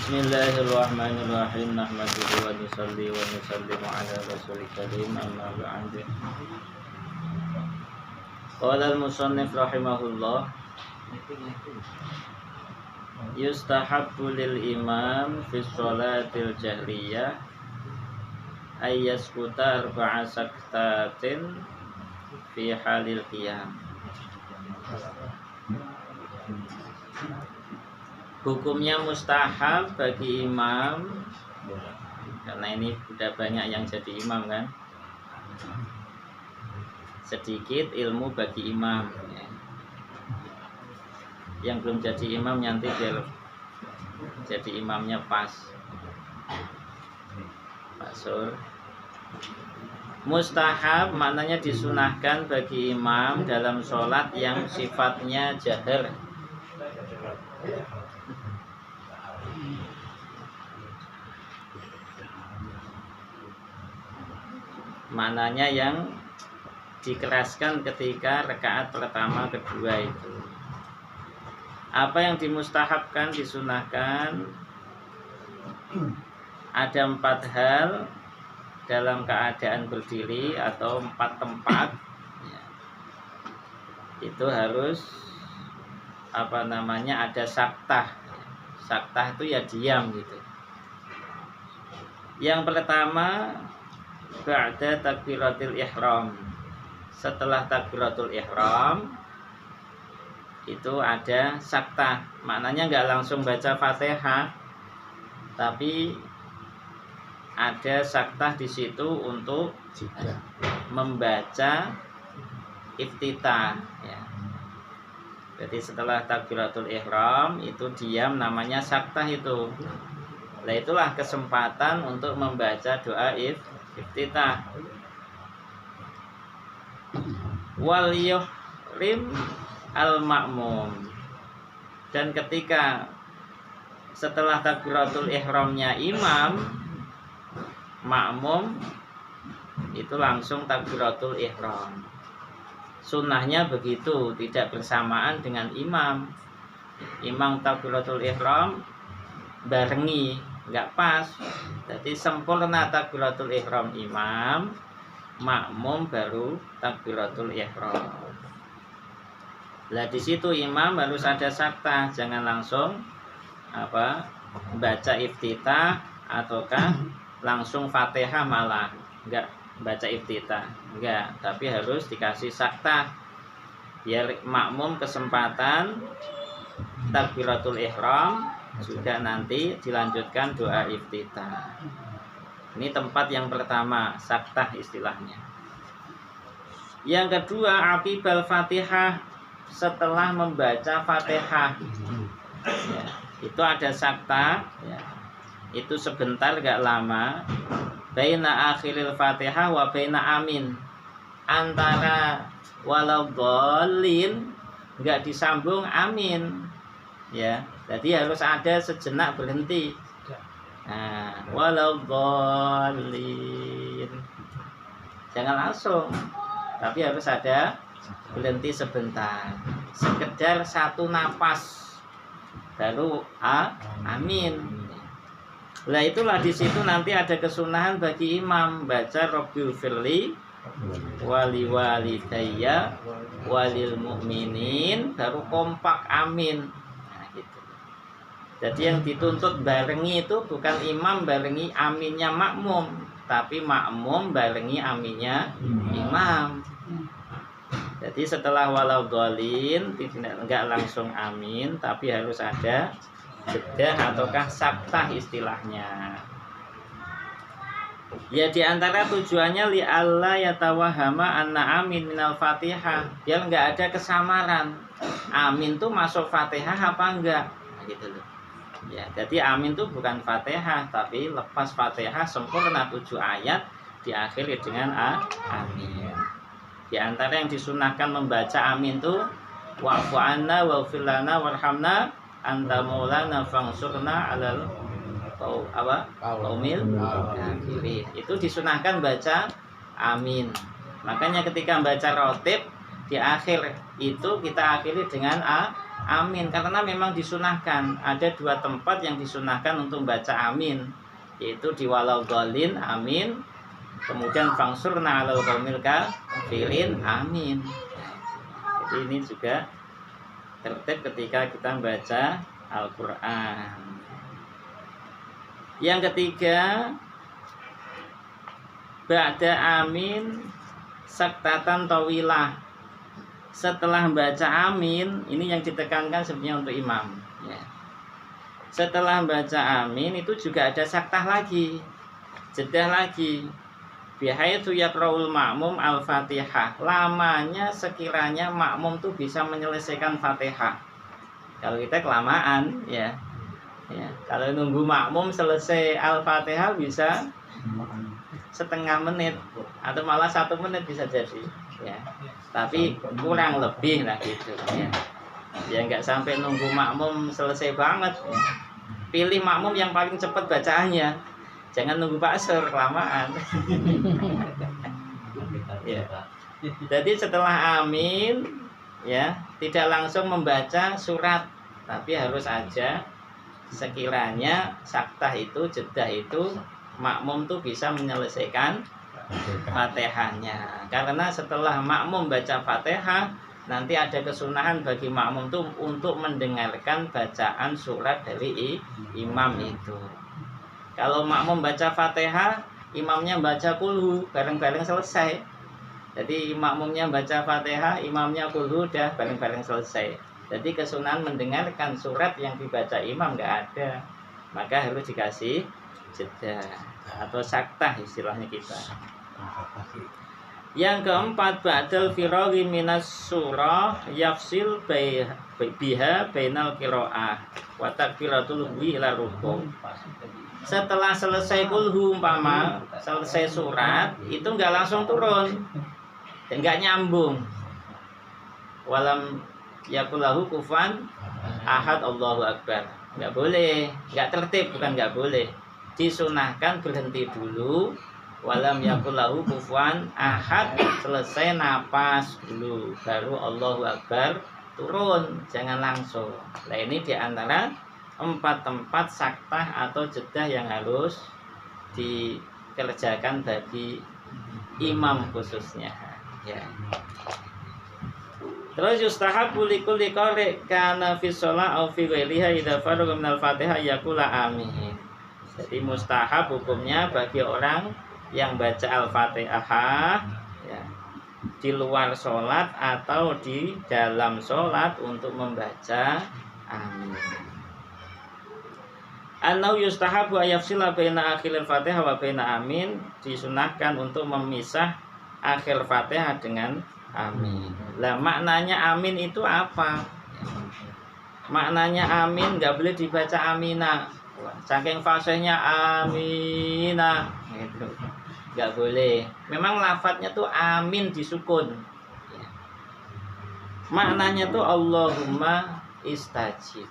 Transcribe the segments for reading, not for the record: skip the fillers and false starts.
Bismillahirrahmanirrahim. Nahmaduhu wa nusalli wa nusallimu ala rasulil karim, amma ba'du. Qala al-musannif rahimahullah, yustahabbu lil imam fi sholatil jahriyah ay yaskuta arba'a saktatin fi halil qiyam. Hukumnya mustahab bagi imam, karena ini sudah banyak yang jadi imam kan, sedikit ilmu bagi imam ya. Yang belum jadi imam nanti biar jadi imamnya pas. Pak Sur, mustahab maknanya disunahkan bagi imam dalam sholat yang sifatnya jahar. Maknanya yang dikeraskan ketika rakaat pertama kedua itu. Apa yang dimustahabkan, disunahkan? Ada 4 hal dalam keadaan berdiri atau 4 tempat ya. Itu harus ada saktah. Saktah itu ya diam gitu. Yang pertama, ba'da takbiratul ihram. Setelah takbiratul ihram itu ada saktah. Maknanya nggak langsung baca Fatihah, tapi ada saktah di situ untuk membaca iftitah ya. Jadi setelah takbiratul ihram itu diam, namanya saktah itu. Nah itulah kesempatan untuk membaca doa iftitah. Wal yuhrim al ma'mum. Dan ketika setelah takbiratul ihramnya imam, makmum itu langsung takbiratul ihram. Sunnahnya begitu, tidak bersamaan dengan imam. Imam takbiratul ihram barengi, nggak pas. Jadi sempurna takbiratul ihram imam, makmum baru takbiratul ihram. Lah di situ imam harus ada saktah, jangan langsung baca iftitah ataukah langsung Fatihah, malah enggak baca iftitah, enggak, tapi harus dikasih saktah biar makmum kesempatan takbiratul ihram juga nanti dilanjutkan doa iftitah. Ini tempat yang pertama, saktah istilahnya. Yang kedua, aqibal Fatihah, setelah membaca Fatihah ya, itu ada saktah ya. Itu sebentar, gak lama. Baina akhiril Fatihah wa baina amin. Antara waladhdallin enggak disambung amin. Ya, jadi harus ada sejenak berhenti. Nah, waladhdallin. Jangan langsung. Tapi harus ada berhenti sebentar. Sekedar 1 napas. Baru amin. Lah itulah di situ nanti ada kesunahan bagi imam baca Rabbil firli wali walidayya walil mu'minin, baru kompak amin. Nah, gitu. Jadi yang dituntut barengi itu bukan imam barengi aminnya makmum, tapi makmum barengi aminnya imam. Jadi setelah waladhdallin tidak langsung amin, tapi harus ada jeda ataukah saktah istilahnya. Ya diantara tujuannya li alla yatawahama anna amin minal Fatihah, biar nggak ada kesamaran. Amin tuh masuk Fatihah apa enggak? Nah, gitu loh. Ya, jadi amin tuh bukan Fatihah, tapi lepas Fatihah sempurna 7 ayat diakhiri dengan amin. Di antara yang disunahkan membaca amin tuh wa'fu anna waghfir lana warhamna anta maulana fangsurna alal qaumil kafirin. Itu disunahkan baca amin. Makanya ketika baca rotib di akhir itu kita akhiri dengan amin, karena memang disunahkan. Ada 2 tempat yang disunahkan untuk baca amin, yaitu di walau dolin amin, kemudian fangsurna alal qaumil kafirin amin. Jadi ini juga tertib ketika kita membaca Al-Quran. Yang ketiga, ba'da amin saktatan tawilah. Setelah baca amin, ini yang ditekankan sebenarnya untuk imam ya. Setelah baca amin itu juga ada saktah lagi, jeda lagi. Bihaitsu yaqra'ul ma'mum al-Fatihah. Lamanya sekiranya makmum tuh bisa menyelesaikan Fatihah. Kalau kita kelamaan ya. Ya, kalau nunggu makmum selesai Al-Fatihah bisa setengah menit atau malah 1 menit bisa jadi ya, tapi kurang lebih lah gitu ya. Ya nggak sampai nunggu makmum selesai banget ya. Pilih makmum yang paling cepat bacaannya, jangan nunggu Pak Sur kelamaan. Ya. Jadi setelah amin ya, tidak langsung membaca surat, tapi harus aja sekiranya saktah itu, jeda itu makmum tuh bisa menyelesaikan Fatihahnya. Karena setelah makmum baca Fatihah, nanti ada kesunahan bagi makmum tuh untuk mendengarkan bacaan surat dari imam itu. Kalau makmum baca Fatihah, imamnya baca kulhu, bareng-bareng selesai. Jadi makmumnya baca Fatihah, imamnya kulhu, udah bareng-bareng selesai. Jadi kesunahan mendengarkan surat yang dibaca imam nggak ada, maka harus dikasih jeda atau saktah istilahnya kita. Yang keempat, ba'dal firaghi minas surah yafsil biha bainal qiraah wa takbiratul ila rukuk. Setelah selesai kulhu umpama selesai surat itu nggak langsung turun, nggak nyambung. Walam yakulahu kufan ahad Allahu akbar, nggak boleh, nggak tertib, bukan nggak boleh, disunahkan berhenti dulu. Walam yakulahu kufan ahad, selesai napas dulu baru Allahu akbar turun, jangan langsung. Nah ini diantara 4 tempat saktah atau jeda yang harus dikerjakan bagi imam khususnya ya. Terus yustahabu likulli qari' kana fi shalah au fi ghairiha idza faragha minal Fatihah yaqula amin. Jadi mustahab hukumnya bagi orang yang baca Al-Fatihah ya, di luar sholat atau di dalam sholat untuk membaca amin. Anau yustahabu ayafsila baina akhiril Fatihah wa baina amin, disunahkan untuk memisah akhir Fatihah dengan amin. Lah maknanya amin itu apa? Maknanya amin nggak boleh dibaca amina. Saking fasihnya amina gitu. Nggak boleh. Memang lafadznya tuh amin disukun. Maknanya tuh Allahumma istajib.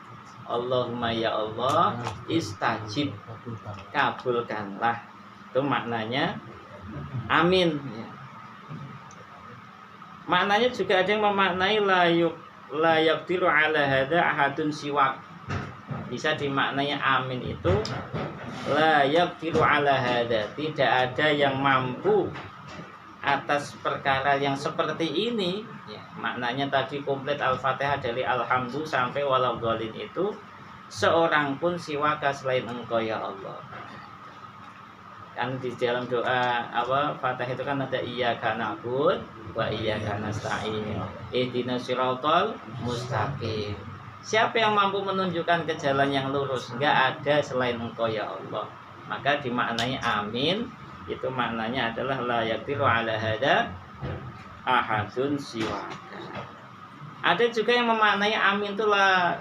Allahumma ya Allah istajib, kabulkanlah. Itu maknanya amin. Maknanya juga ada yang memaknai la yaqdiru ala hada ahadun siwak. Bisa dimaknai amin itu la yaqdiru ala hada, tidak ada yang mampu atas perkara yang seperti ini ya. Maknanya tadi komplit Al-Fatihah dari alhamdulillah sampai waladhdallin itu seorang pun siwaka selain engkau ya Allah. Kan di dalam doa Fatihah itu kan ada iyyaka na'budu wa iyyaka nasta'in ihdinas siratal mustaqim. Siapa yang mampu menunjukkan ke jalan yang lurus? Enggak ada selain engkau ya Allah. Maka dimaknai amin itu maknanya adalah la yaqdiru ala hada ahadun siwaka. Ada juga yang memaknai amin itu la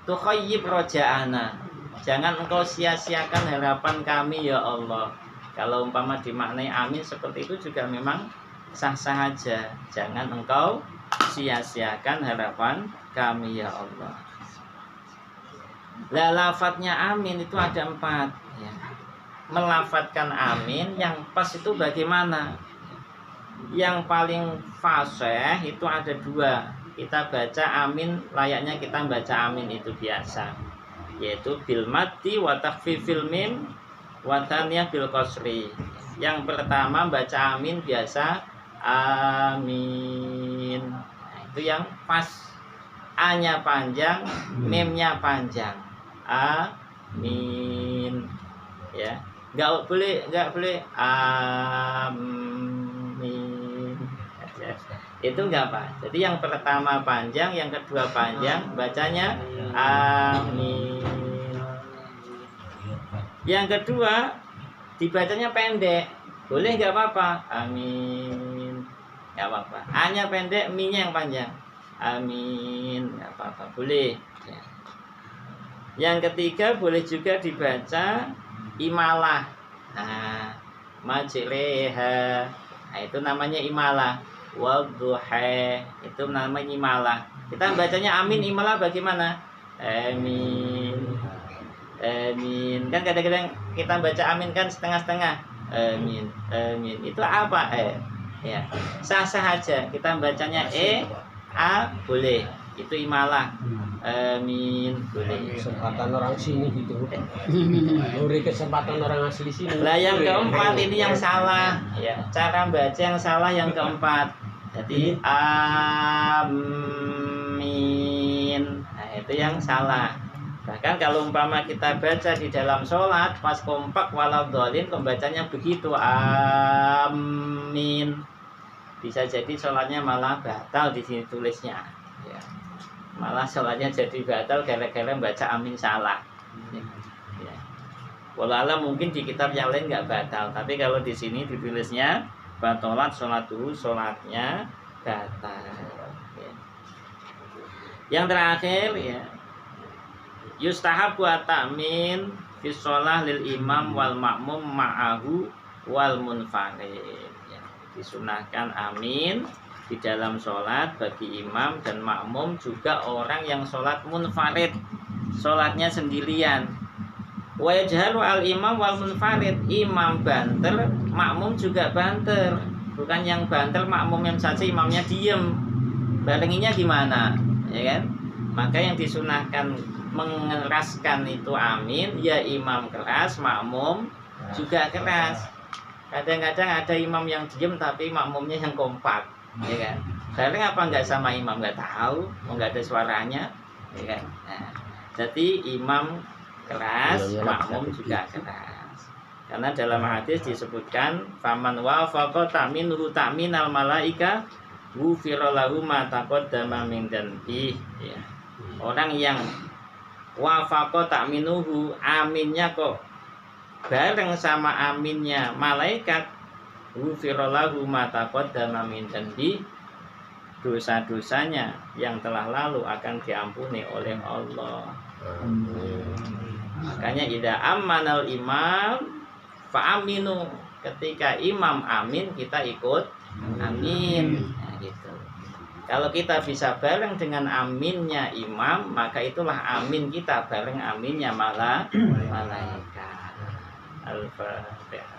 tukhayyib roja'ana, jangan engkau sia-siakan harapan kami ya Allah. Kalau umpama dimaknai amin seperti itu juga memang sah-sah aja, jangan engkau sia-siakan harapan kami ya Allah. Lah lafadznya amin itu ada 4 ya. Melafatkan amin yang pas itu bagaimana? Yang paling fasih itu ada 2. kita baca amin layaknya kita baca amin itu biasa, yaitu bil maddi wa takhfifil mim wa tsaniyah bil qasri. Yang pertama baca amin biasa amin. Nah, itu yang pas, a-nya panjang, mim-nya panjang. Amin. Ya. Enggak boleh amin. Itu enggak apa. Jadi yang pertama panjang, yang kedua panjang, bacanya amin. Yang kedua dibacanya pendek, boleh nggak apa-apa, amin, nggak apa-apa. A-nya pendek, mi-nya yang panjang, amin, nggak apa-apa, boleh. Ya. Yang ketiga boleh juga dibaca imalah, nah, majleha, nah, itu namanya imalah. Wadduha, itu namanya imalah. Kita bacanya amin imalah bagaimana? Amin. Amin. Kan kadang-kadang kita baca amin kan setengah-setengah. Amin. Amin. Itu apa? Ya. Sah-sah aja. Kita bacanya a boleh. Itu imalah. Amin. Boleh. Kesempatan orang sini gitu. Beri kesempatan orang asli sini. Lah yang keempat ini yang salah. Ya, cara baca yang salah yang keempat. Jadi amin. Nah, itu yang salah. Bahkan kalau umpama kita baca di dalam sholat pas kompak walau dolin, pembacanya begitu amin, bisa jadi sholatnya malah batal di sini tulisnya. Ya. Malah sholatnya jadi batal gara-gara baca amin salah. Ya. Walau mungkin di kitab yang lain nggak batal, tapi kalau di sini ditulisnya batalat sholat dulu, sholatnya batal. Ya. Yang terakhir ya. Yustahab wa ta'min fi sholah lil imam wal makmum ma'ahu wal munfarid. Ya, disunahkan amin di dalam sholat bagi imam dan makmum, juga orang yang sholat munfarid, sholatnya sendirian. Wa yajhalu al imam wal munfarid, imam banter, makmum juga banter. Bukan yang banter makmum yang saja, imamnya diem. Barenginya gimana? Ya kan? Maka yang disunahkan mengeraskan itu amin, ya imam keras, makmum juga keras. Kadang-kadang ada imam yang diem tapi makmumnya yang kompak, ya kan? Bareng apa nggak sama imam, nggak tahu, nggak ada suaranya, ya kan? Nah, jadi imam keras, makmum juga keras. Karena dalam hadis disebutkan faman wafaqa ta'minuhu ta'minal malaika ghufira lahu ma taqaddama min dzanbi. Ya. Orang yang wafaqa ta'minuhu, aminnya kok bareng sama aminnya malaikat, ghufira lahu ma taqaddama min dzanbi, dosa-dosanya yang telah lalu akan diampuni oleh Allah. Makanya idza ammanal imam fa aminu, ketika imam amin kita ikut amin. Nah, gitu. Kalau kita bisa bareng dengan aminnya imam, maka itulah amin kita bareng aminnya malaikat. Al-Fatihah.